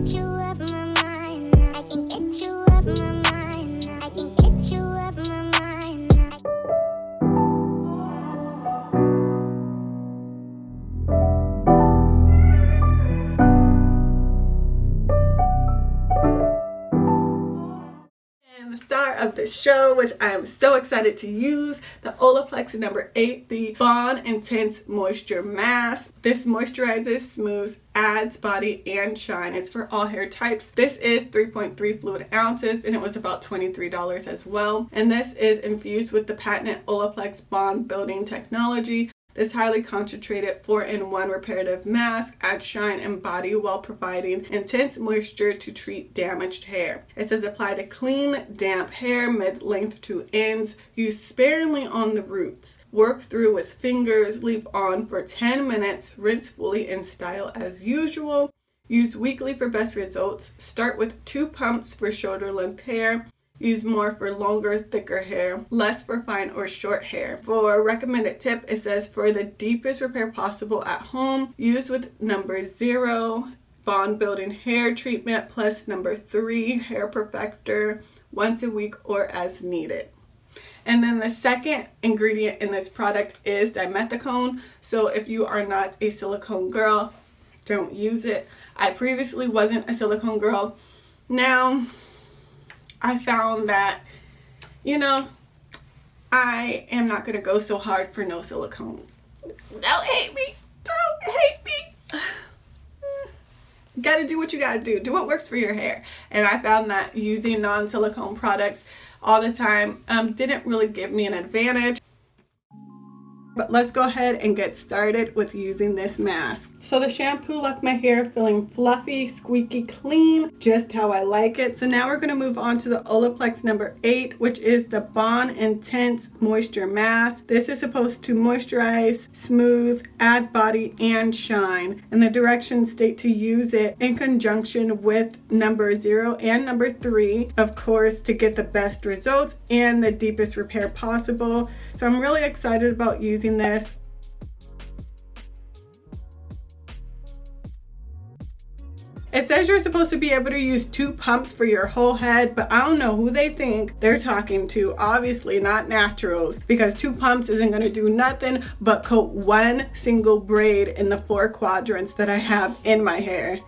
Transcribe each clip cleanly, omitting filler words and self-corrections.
get you up my mind. I can get you up my mind. I can get you up my mind. And the star of the show, which I am so excited to use, the Olaplex number 8, the Bond Intense Moisture Mask. This moisturizes, smooths, adds body and shine. It's for all hair types. This is 3.3 fluid ounces and it was about $23 as well. And this is infused with the patented Olaplex bond building technology. This highly concentrated 4-in-1 reparative mask adds shine and body while providing intense moisture to treat damaged hair. It says apply to clean, damp hair mid-length to ends. Use sparingly on the roots. Work through with fingers. Leave on for 10 minutes. Rinse fully and style as usual. Use weekly for best results. Start with 2 pumps for shoulder length hair. Use more for longer, thicker hair, less for fine or short hair. For a recommended tip, it says for the deepest repair possible at home, use with number 0 bond building hair treatment plus number 3 hair perfector once a week or as needed. And then the second ingredient in this product is dimethicone. So if you are not a silicone girl, don't use it. I previously wasn't a silicone girl. Now, I found that, I am not going to go so hard for no silicone. Don't hate me. Don't hate me. You got to do what you got to do. Do what works for your hair. And I found that using non-silicone products all the time didn't really give me an advantage. But let's go ahead and get started with using this mask. So the shampoo left my hair feeling fluffy, squeaky clean, just how I like it. So now we're going to move on to the Olaplex number 8, which is the Bond Intense Moisture Mask. This is supposed to moisturize, smooth, add body, and shine. And the directions state to use it in conjunction with number 0 and number 3, of course, to get the best results and the deepest repair possible. So I'm really excited about using this. It says you're supposed to be able to use 2 pumps for your whole head, but I don't know who they think they're talking to. Obviously not naturals, because 2 pumps isn't going to do nothing but coat one single braid in the 4 quadrants that I have in my hair.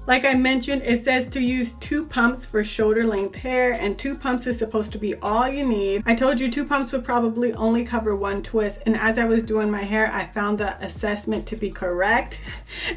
Like I mentioned, it says to use 2 pumps for shoulder length hair, and 2 pumps is supposed to be all you need. I told you 2 pumps would probably only cover 1 twist, and as I was doing my hair, I found the assessment to be correct.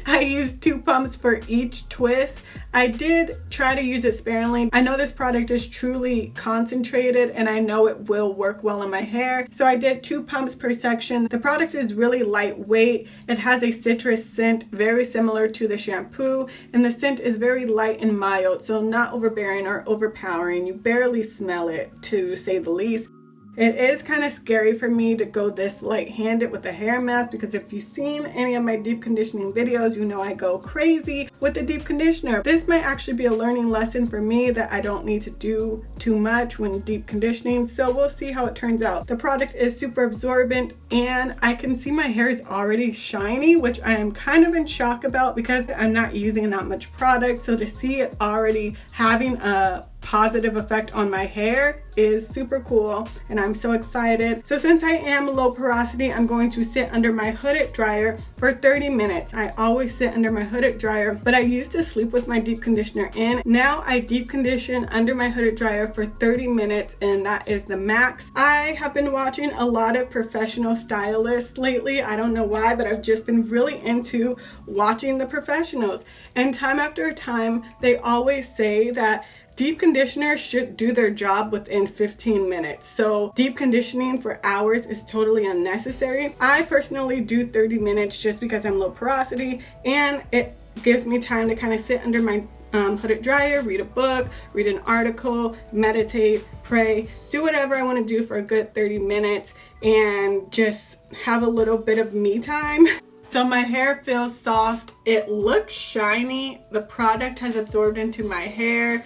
I used 2 pumps for each twist. I did try to use it sparingly. I know this product is truly concentrated and I know it will work well in my hair. So I did 2 pumps per section. The product is really lightweight. It has a citrus scent very similar to the shampoo, and the scent is very light and mild, so not overbearing or overpowering. You barely smell it, to say the least. It is kind of scary for me to go this light-handed with a hair mask, because if you've seen any of my deep conditioning videos, you know I go crazy with the deep conditioner. This might actually be a learning lesson for me that I don't need to do too much when deep conditioning, so we'll see how it turns out. The product is super absorbent and I can see my hair is already shiny, which I am kind of in shock about because I'm not using that much product. So to see it already having a positive effect on my hair is super cool, and I'm so excited. So since I am low porosity, I'm going to sit under my hooded dryer for 30 minutes. I always sit under my hooded dryer, but I used to sleep with my deep conditioner in. Now I deep condition under my hooded dryer for 30 minutes, and that is the max. I have been watching a lot of professional stylists lately. I don't know why, but I've just been really into watching the professionals, and time after time they always say that deep conditioners should do their job within 15 minutes. So deep conditioning for hours is totally unnecessary. I personally do 30 minutes just because I'm low porosity, and it gives me time to kind of sit under my hooded dryer, read a book, read an article, meditate, pray, do whatever I want to do for a good 30 minutes and just have a little bit of me time. So my hair feels soft. It looks shiny. The product has absorbed into my hair.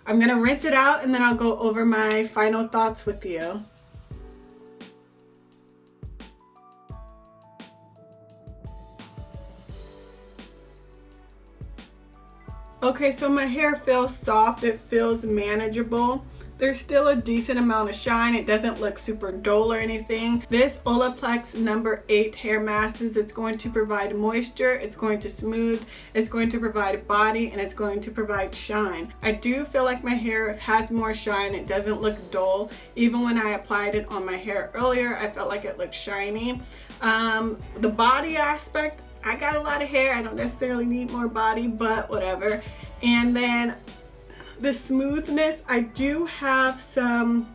I'm gonna rinse it out and then I'll go over my final thoughts with you. Okay, so my hair feels soft, it feels manageable. There's still a decent amount of shine. It doesn't look super dull or anything. This Olaplex number 8 hair mask it's going to provide moisture, it's going to smooth, it's going to provide body, and it's going to provide shine. I do feel like my hair has more shine. It doesn't look dull. Even when I applied it on my hair earlier, I felt like it looked shiny. The body aspect, I got a lot of hair. I don't necessarily need more body, but whatever. And then the smoothness, I do have some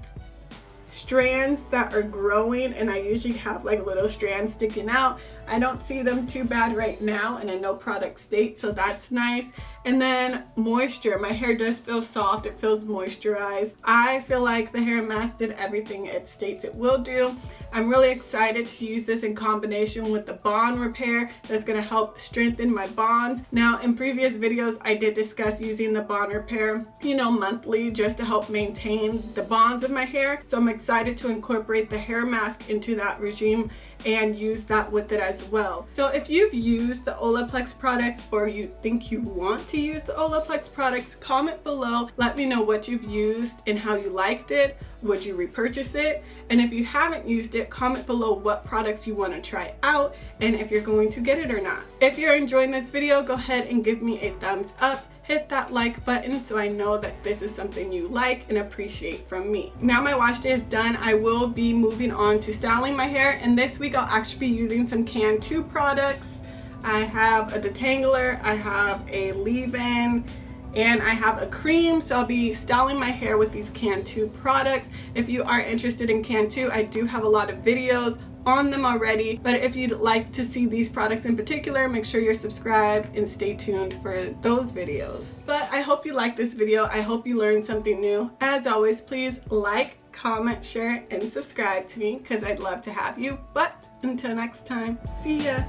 strands that are growing, and I usually have like little strands sticking out. I don't see them too bad right now in a no product state, so that's nice. And then moisture, my hair does feel soft, it feels moisturized. I feel like the hair mask did everything it states it will do. I'm really excited to use this in combination with the bond repair that's going to help strengthen my bonds. Now, in previous videos, I did discuss using the bond repair, monthly, just to help maintain the bonds of my hair. So I'm excited to incorporate the hair mask into that regime and use that with it as well. So if you've used the Olaplex products or you think you want to use the Olaplex products, comment below. Let me know what you've used and how you liked it. Would you repurchase it? And if you haven't used it, comment below what products you want to try out and if you're going to get it or not. If you're enjoying this video, go ahead and give me a thumbs up. Hit that like button so I know that this is something you like and appreciate from me. Now my wash day is done. I will be moving on to styling my hair, and this week I'll actually be using some Can2 products. I have a detangler, I have a leave-in, and I have a cream, so I'll be styling my hair with these Can2 products. If you are interested in Can2, I do have a lot of videos on them already, but if you'd like to see these products in particular, make sure you're subscribed and stay tuned for those videos. But I hope you liked this video. I hope you learned something new. As always, please like, comment, share, and subscribe to me because I'd love to have you. But until next time, see ya.